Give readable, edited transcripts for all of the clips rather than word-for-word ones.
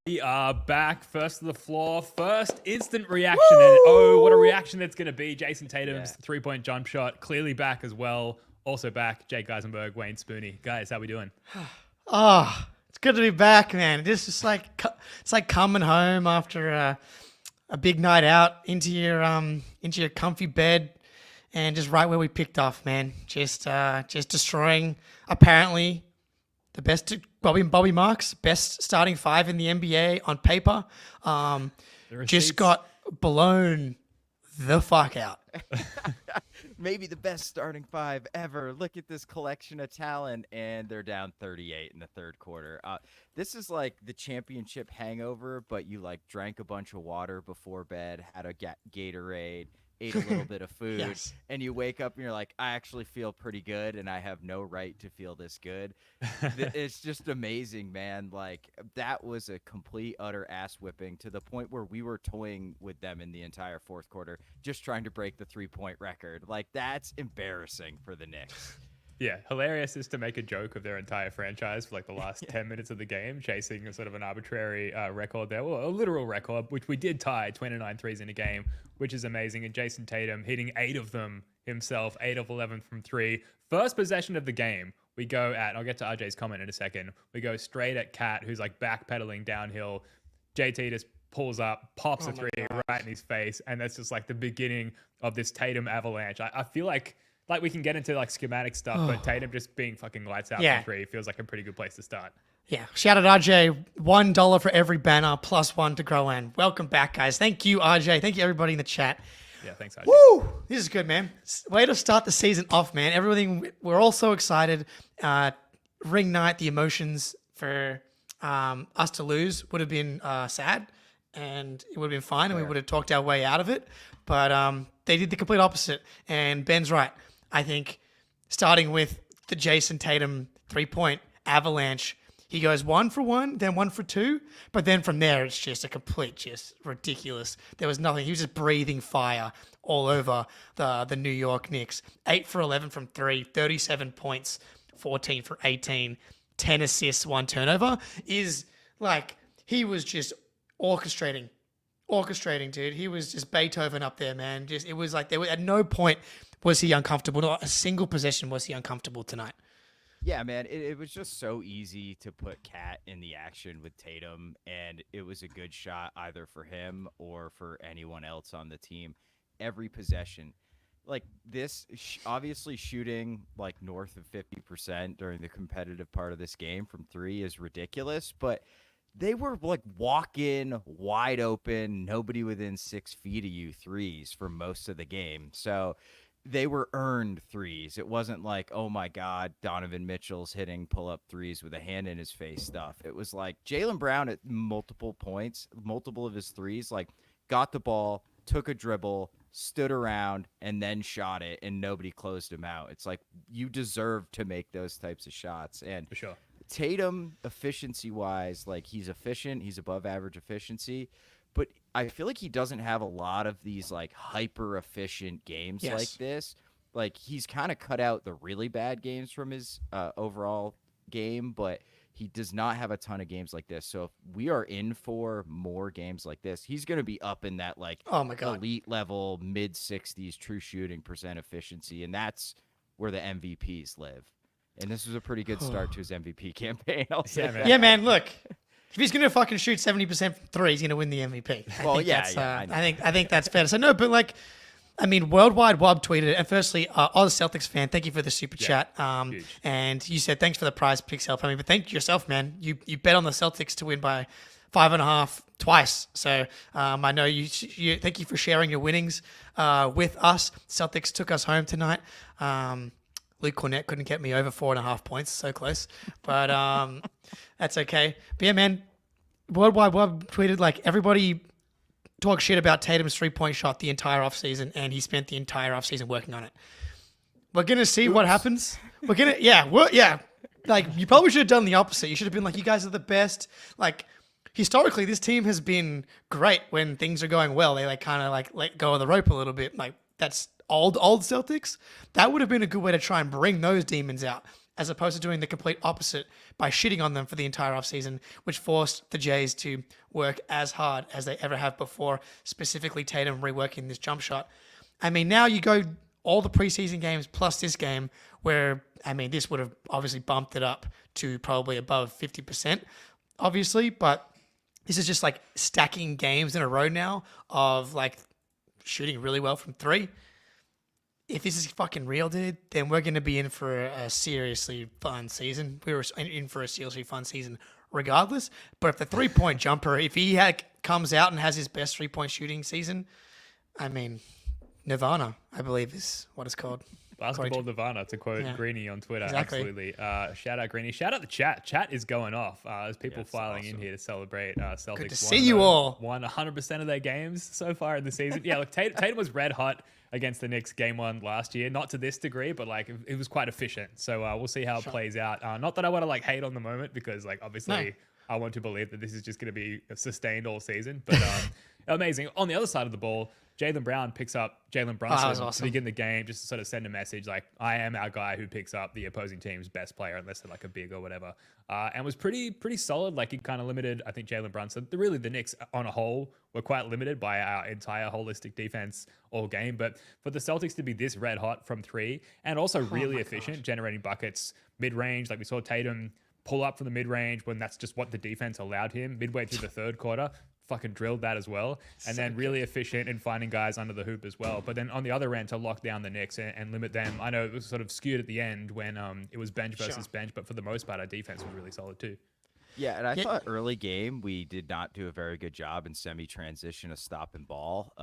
We are back, first to the floor, first instant reaction, and oh, what a reaction that's going to be. Jason Tatum's three-point jump shot, clearly back as well. Also back, Jake Eisenberg, Wayne Spooney. Guys, how we doing? Oh, it's good to be back, man. It's like coming home after a big night out into your comfy bed, and just right where we picked off, man. Just destroying apparently the best Bobby Marks, best starting five in the NBA on paper. Just got blown the fuck out. Maybe the best starting five ever. Look at this collection of talent, and they're down 38 in the third quarter. This is like the championship hangover, but you like drank a bunch of water before bed, had a Gatorade, ate a little bit of food, Yes. and you wake up and you're like, I actually feel pretty good, and I have no right to feel this good. It's just amazing, man. Like, that was a complete, utter ass whipping to the point where we were toying with them in the entire fourth quarter, just trying to break the 3-point record. Like, that's embarrassing for the Knicks. Yeah, hilarious is to make a joke of their entire franchise for like the last 10 minutes of the game, chasing a sort of an arbitrary record there. Well, a literal record, which we did tie 29 threes in a game, which is amazing. And Jason Tatum hitting 8 of them himself, 8 of 11 from 3. First possession of the game, we go at, I'll get to RJ's comment in a second, we go straight at Cat, who's like backpedaling downhill. JT just pulls up, pops a three right in his face, and that's just like the beginning of this Tatum avalanche. I feel like we can get into like schematic stuff, but Tatum just being fucking lights out from 3 feels like a pretty good place to start. Yeah. Shout out RJ. $1 for every banner, plus 1 to grow in. Welcome back, guys. Thank you, RJ. Thank you, everybody in the chat. Yeah, thanks, RJ. Woo! This is good, man. Way to start the season off, man. Everything, we're all so excited. Ring night, the emotions for us to lose would have been sad, and it would have been fine, and we would have talked our way out of it. But they did the complete opposite, and Ben's right. I think starting with the Jason Tatum 3-point avalanche, he goes 1 for 1, then 1 for 2, but then from there it's just a complete, just ridiculous. There was nothing. He was just breathing fire all over the New York Knicks. 8 for 11 from 3, 37 points, 14 for 18, 10 assists, 1 turnover. Is like, he was just orchestrating, dude. He was just Beethoven up there, man. It was like there was, at no point was he uncomfortable. Not a single possession was he uncomfortable tonight. Yeah, man, it was just so easy to put Cat in the action with Tatum, and it was a good shot either for him or for anyone else on the team. Every possession. Like this, obviously shooting like north of 50% during the competitive part of this game from 3 is ridiculous, but they were like walk-in, wide open, nobody within 6 feet of you threes for most of the game. So they were earned threes. It wasn't like, oh my God, Donovan Mitchell's hitting pull-up threes with a hand in his face stuff. It was like Jaylen Brown at multiple points, multiple of his threes, like got the ball, took a dribble, stood around, and then shot it, and nobody closed him out. It's like you deserve to make those types of shots. And For sure. Tatum, efficiency-wise, like he's efficient, he's above average efficiency, but I feel like he doesn't have a lot of these like hyper-efficient games like this. Like he's kind of cut out the really bad games from his overall game, but he does not have a ton of games like this. So if we are in for more games like this, he's going to be up in that like elite level, mid-60s true shooting percent efficiency, and that's where the MVPs live. And this was a pretty good start to his MVP campaign. I'll say that. Yeah, man. Look, if he's gonna fucking shoot 70% from 3, he's gonna win the MVP. I think that's fair to say. No, but like, I mean, Worldwide Wob tweeted it. And firstly, Oz Celtics fan, thank you for the super chat. And you said thanks for the prize picks help. I mean, but thank yourself, man. You bet on the Celtics to win by 5.5 twice. So I know you. Thank you for sharing your winnings with us. Celtics took us home tonight. Luke Cornett couldn't get me over 4.5 points. So close. But that's okay. But yeah, man, Worldwide Web tweeted like everybody talk shit about Tatum's 3-point shot the entire offseason, and he spent the entire offseason working on it. We're going to see what happens. We're going to, like you probably should have done the opposite. You should have been like, you guys are the best. Like historically, this team has been great when things are going well. They like kind of like let go of the rope a little bit. Like that's old Celtics. That would have been a good way to try and bring those demons out. as opposed to doing the complete opposite by shitting on them for the entire offseason, which forced the Jays to work as hard as they ever have before, specifically Tatum reworking this jump shot. I mean, now you go all the preseason games plus this game where, I mean, this would have obviously bumped it up to probably above 50%, obviously, but this is just like stacking games in a row now of like shooting really well from three. If this is fucking real, dude, then we're going to be in for a seriously fun season. We were in for a seriously fun season regardless. But if the 3-point jumper, if he comes out and has his best 3-point shooting season, I mean, Nirvana, I believe is what it's called. Basketball Nirvana, to quote Greeny on Twitter. Exactly. Absolutely. Shout out Greeny. Shout out the chat. Chat is going off. There's people filing in here to celebrate Celtics. Good to see you all. Won 100% of their games so far in the season. Yeah, look, Tatum was red hot against the Knicks game 1 last year. Not to this degree, but like it was quite efficient. So we'll see how it plays out. Not that I want to like hate on the moment because like obviously I want to believe that this is just going to be sustained all season. But amazing. On the other side of the ball, Jaylen Brown picks up Jalen Brunson to begin the game just to sort of send a message like, I am our guy who picks up the opposing team's best player unless they're like a big or whatever. And was pretty solid. Like he kind of limited, I think, Jalen Brunson. Really, the Knicks on a whole were quite limited by our entire holistic defense all game. But for the Celtics to be this red hot from 3 and also really efficient, generating buckets mid-range, like we saw Tatum pull up from the mid-range when that's just what the defense allowed him midway through the third quarter. Fucking drilled that as well. And then really efficient in finding guys under the hoop as well. But then on the other end to lock down the Knicks and limit them. I know it was sort of skewed at the end when it was bench versus bench, but for the most part, our defense was really solid too. Yeah, and I thought early game we did not do a very good job in semi-transition of stopping ball.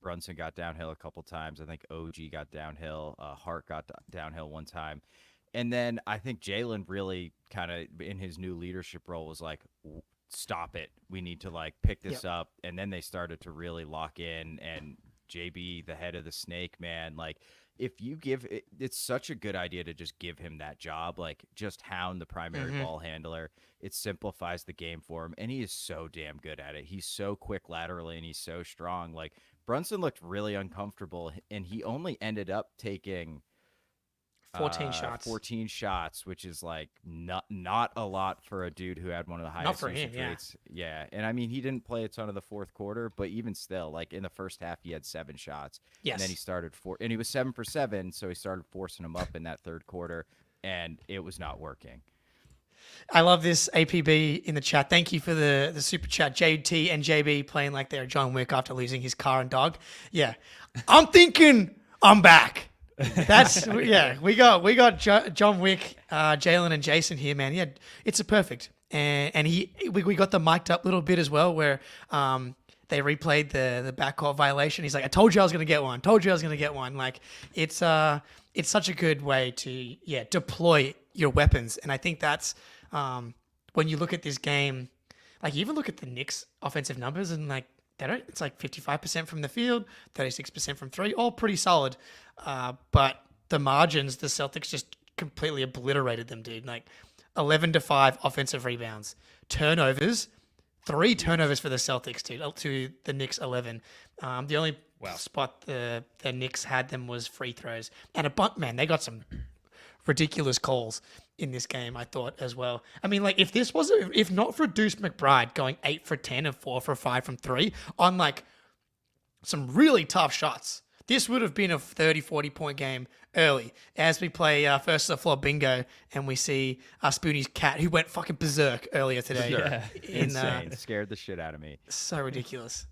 Brunson got downhill a couple times. I think OG got downhill. Hart got downhill one time. And then I think Jalen really kind of in his new leadership role was like, stop it. We need to like pick this up. And then they started to really lock in. And JB, the head of the snake, man, like if you give it, it's such a good idea to just give him that job, like just hound the primary ball handler. It simplifies the game for him. And he is so damn good at it. He's so quick laterally and he's so strong. Like Brunson looked really uncomfortable and he only ended up taking 14 shots, which is like not a lot for a dude who had one of the highest usage rates. Yeah. And I mean, he didn't play a ton of the fourth quarter, but even still, like in the first half, he had 7 shots. Yes. And then he started and he was 7 for 7. So he started forcing them up in that third quarter and it was not working. I love this APB in the chat. Thank you for the super chat. JT and JB playing like they're John Wick after losing his car and dog. Yeah. I'm thinking I'm back. That's we got John Wick, Jalen and Jason here, man. Yeah, it's a perfect, and we got the mic'd up little bit as well where they replayed the backcourt violation. He's like, I told you I was gonna get one. Like it's such a good way to deploy your weapons, and I think that's when you look at this game, like you even look at the Knicks offensive numbers and like. It's like 55% from the field, 36% from 3, all pretty solid. But the margins, the Celtics just completely obliterated them, dude. Like 11-5 offensive rebounds, turnovers, 3 turnovers for the Celtics, dude, to the Knicks 11. The only spot the Knicks had them was free throws, and they got some ridiculous calls in this game, I thought, as well. I mean, like, if not for Deuce McBride going 8 for 10 and 4 for 5 from 3 on, like, some really tough shots, this would have been a 30, 40-point game early as we play first the floor bingo and we see Spoonie's cat, who went fucking berserk earlier today. Insane. Scared the shit out of me. So ridiculous.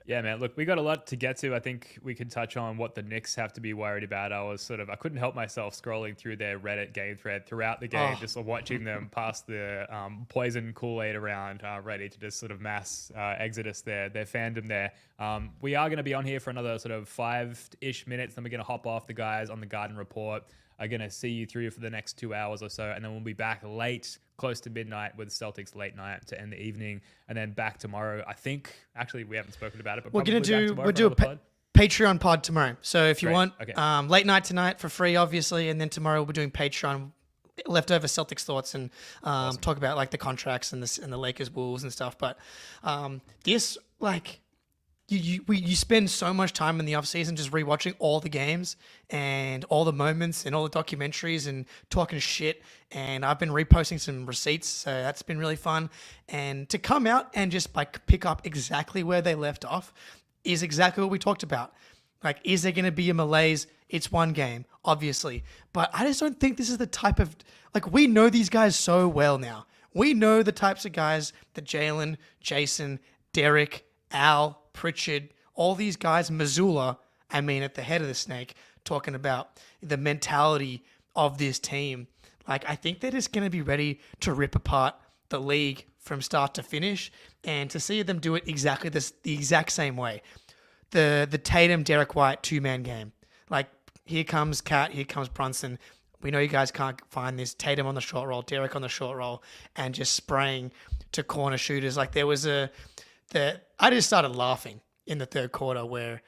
Yeah, man. Look, we got a lot to get to. I think we can touch on what the Knicks have to be worried about. I couldn't help myself scrolling through their Reddit game thread throughout the game, just watching them pass the poison Kool-Aid around, ready to just sort of mass exodus their fandom there. We are going to be on here for another sort of 5-ish minutes. Then we're going to hop off. The guys on the Garden Report are going to see you through for the next 2 hours or so. And then we'll be back late, close to midnight with Celtics late night to end the evening. And then back tomorrow. I think, actually, we haven't spoken about it, but we'll do a Patreon pod tomorrow. So if you want late night tonight for free, obviously. And then tomorrow we'll be doing Patreon leftover Celtics thoughts and talk about like the contracts and the Lakers Wolves and stuff. But this, like, you spend so much time in the offseason just rewatching all the games and all the moments and all the documentaries and talking shit. And I've been reposting some receipts, so that's been really fun. And to come out and just like pick up exactly where they left off is exactly what we talked about. Like, is there going to be a malaise? It's one game, obviously. But I just don't think this is the type of, like, we know these guys so well now. We know the types of guys that Jalen, Jason, Derek, Al, Pritchard, all these guys, Missoula, I mean, at the head of the snake, talking about the mentality of this team. Like, I think they're just going to be ready to rip apart the league from start to finish, and to see them do it exactly the exact same way. The Tatum, Derek White 2-man game. Like, here comes Cat, here comes Brunson. We know you guys can't find this. Tatum on the short roll, Derek on the short roll, and just spraying to corner shooters. Like, there was I just started laughing in the third quarter where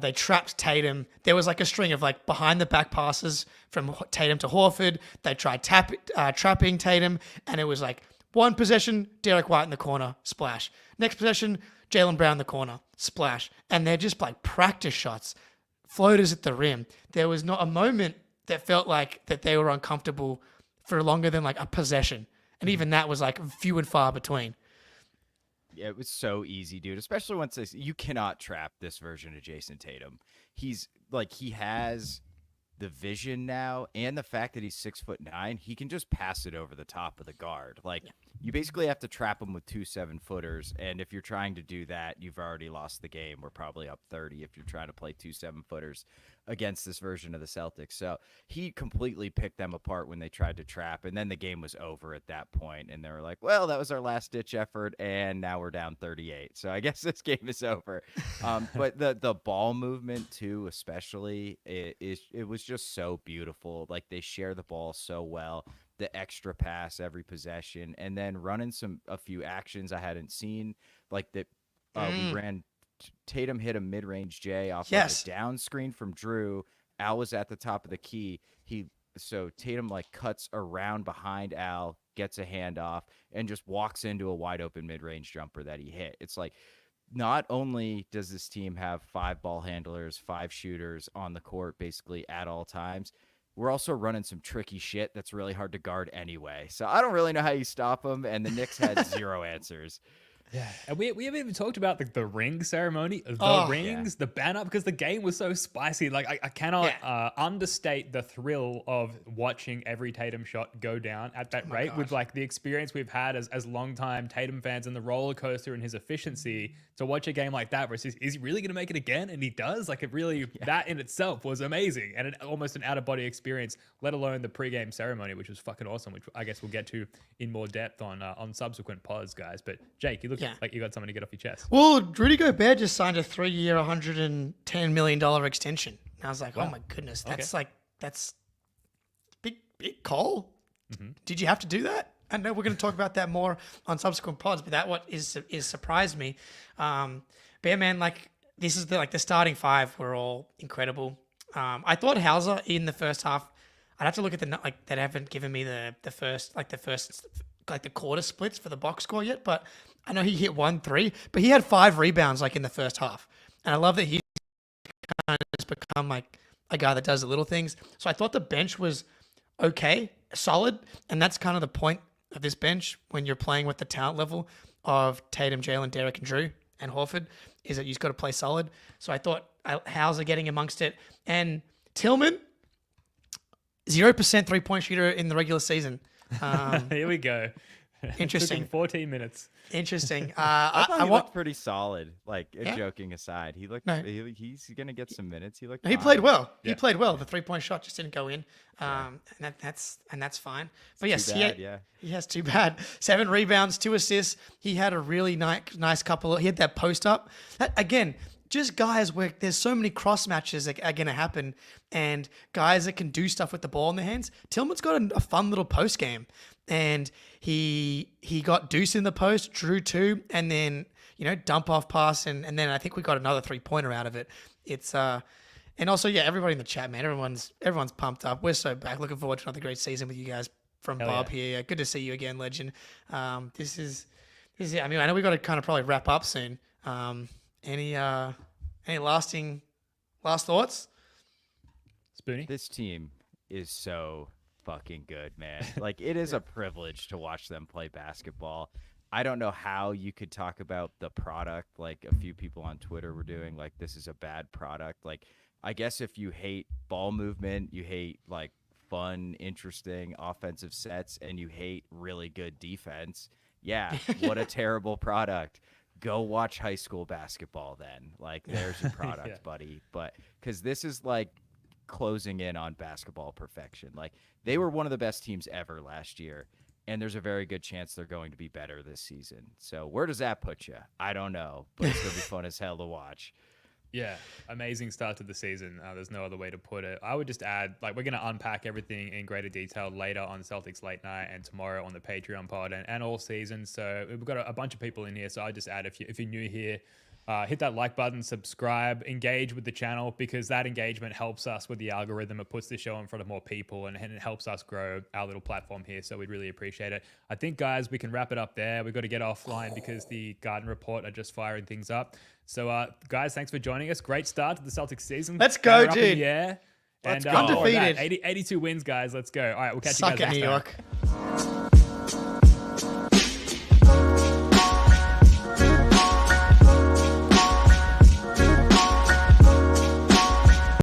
they trapped Tatum. There was like a string of like behind the back passes from Tatum to Horford. They tried trapping Tatum, and it was like one possession, Derek White in the corner, splash. Next possession, Jaylen Brown in the corner, splash. And they're just like practice shots, floaters at the rim. There was not a moment that felt like that they were uncomfortable for longer than like a possession. And even that was like few and far between. Yeah, it was so easy, dude. Especially once you cannot trap this version of Jason Tatum. He has the vision now, and the fact that he's 6'9", he can just pass it over the top of the guard. Like, you basically have to trap him with 2 7-footers, and if you're trying to do that, you've already lost the game. We're probably up 30 if you're trying to play 2 7-footers against this version of the Celtics. So he completely picked them apart when they tried to trap, and then the game was over at that point, and they were like, well, that was our last-ditch effort, and now we're down 38. So I guess this game is over. But the ball movement, too, especially, it was just so beautiful. Like, they share the ball so well. The extra pass every possession, and then running a few actions I hadn't seen, like that. We ran. Tatum hit a mid-range J off of a down screen from Drew. Al was at the top of the key. So Tatum like cuts around behind Al, gets a handoff, and just walks into a wide open mid-range jumper that he hit. It's like, not only does this team have 5 ball handlers, 5 shooters on the court basically at all times, we're also running some tricky shit that's really hard to guard anyway. So I don't really know how you stop them, and the Knicks had 0 answers. Yeah, and we haven't even talked about the ring ceremony, rings, the banner, because the game was so spicy. Like, I cannot understate the thrill of watching every Tatum shot go down at that rate with like the experience we've had as longtime Tatum fans and the roller coaster and his efficiency. To watch a game like that where it's just, is he really going to make it again? And he does. Like, it really, that in itself was amazing, and almost an out-of-body experience, let alone the pregame ceremony, which was fucking awesome, which I guess we'll get to in more depth on subsequent pods, guys. But Jake, you look like you got something to get off your chest. Well, Rudy Gobert just signed a 3-year, $110 million extension. And I was like, oh my goodness, that's big call. Mm-hmm. Did you have to do that? I know we're going to talk about that more on subsequent pods, but that is surprised me. But yeah, man, like, this is the starting 5 were all incredible. I thought Hauser in the first half, I'd have to look at they haven't given me the first the quarter splits for the box score yet, but I know he hit 1 3, but he had 5 rebounds like in the first half. And I love that he's kind of just become like a guy that does the little things. So I thought the bench was okay, solid, and that's kind of the point of this bench when you're playing with the talent level of Tatum, Jalen, Derek, and Drew and Horford, is that you've got to play solid. So I thought Hauser getting amongst it. And Tillman, 0% 3-point shooter in the regular season. Here we go. Interesting. 14 minutes. Interesting. I thought he looked pretty solid. Like, joking aside, he looked. No. He's gonna get some minutes. He played well. Yeah. He played well. The 3-point shot just didn't go in. And that's fine. But yes, he has too bad. 7 rebounds, 2 assists. He had a really nice couple. He had that post up. Again, just guys where there's so many cross matches that are going to happen, and guys that can do stuff with the ball in their hands. Tillman's got a fun little post game, and he got Deuce in the post, Drew 2, and then dump off pass, and then I think we got another 3-pointer out of it. It's and also everybody in the chat, man, everyone's pumped up. We're so back. Looking forward to another great season with you guys. From Bob here. Good to see you again, legend. This is I mean, I know we got to kind of probably wrap up soon. Any last thoughts? Spoonie? This team is so fucking good, man. Like, it is a privilege to watch them play basketball. I don't know how you could talk about the product like a few people on Twitter were doing, like this is a bad product. Like, I guess if you hate ball movement, you hate like fun, interesting offensive sets, and you hate really good defense, yeah, what a terrible product. Go watch high school basketball then. Like, there's your product, buddy. But because this is like closing in on basketball perfection. Like, they were one of the best teams ever last year, and there's a very good chance they're going to be better this season. So where does that put you? I don't know, but it's going to be fun as hell to watch. Yeah, amazing start to the season. There's no other way to put it. I would just add, like, we're going to unpack everything in greater detail later on Celtics Late Night and tomorrow on the Patreon pod and all season. So we've got a bunch of people in here. So I just add, if you're new here, hit that like button, subscribe, engage with the channel, because that engagement helps us with the algorithm. It puts the show in front of more people, and it helps us grow our little platform here. So we'd really appreciate it. I think, guys, we can wrap it up there. We've got to get offline because the Garden Report are just firing things up. So, guys, thanks for joining us. Great start to the Celtics season. Let's go, dude. Yeah. Let's go. Undefeated. 82 wins, guys. Let's go. All right, we'll catch Suck you guys it, next New time. York.